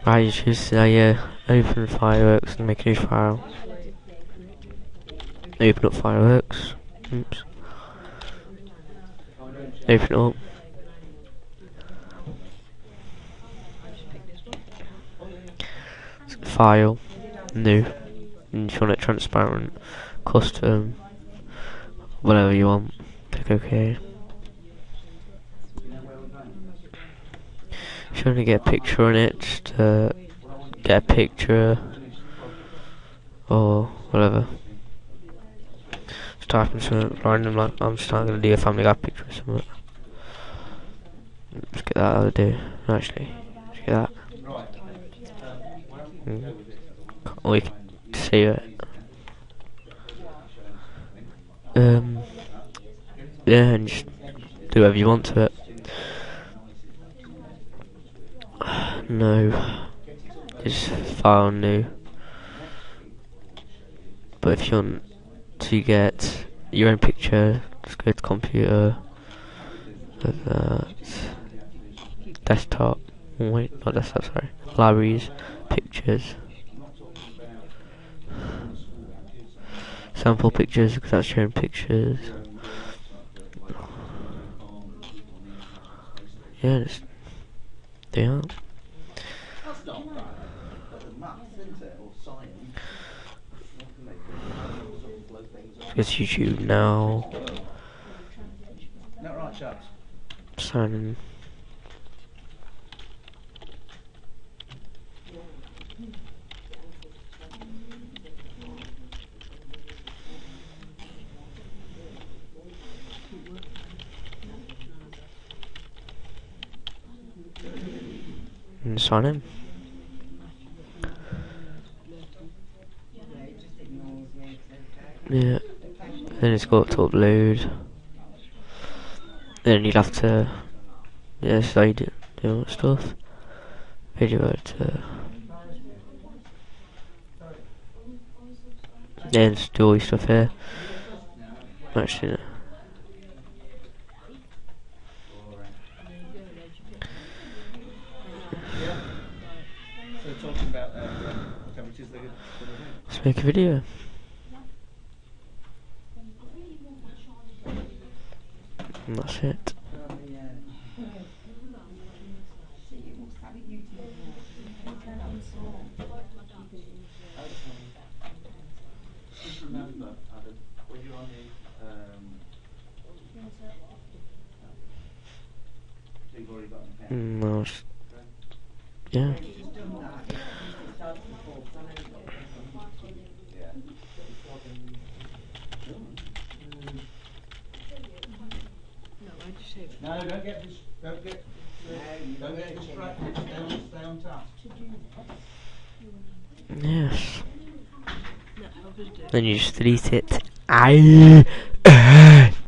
Right, you choose open fireworks and make a new file. Open up fireworks. Oops. Open it up. File. New. And you want it transparent. Custom. Whatever you want. Click OK. If you want to get a picture on it, just get a picture. Or whatever. Just type in something random, like I'm just not going to do a Family Guy picture or something. Just get that out of the do. Actually, just get that. Or you can see it. Yeah, and just do whatever you want to it. No. Just file new. But if you want to get your own picture, just go to computer. Like that. Desktop. Oh, wait, not desktop, sorry. Libraries. Pictures. Sample pictures, because that's your own pictures. Yeah, just they are. It's YouTube now. Sign in. And sign in. Yeah. Then it's got to upload. Then you'd have to slide do all that stuff. Video editor. Then just do all your stuff here. Actually, no. Let's make a video. And that's it. No, yeah. No, don't get distracted. Stay on task. Yes. Then you just delete it. Aye.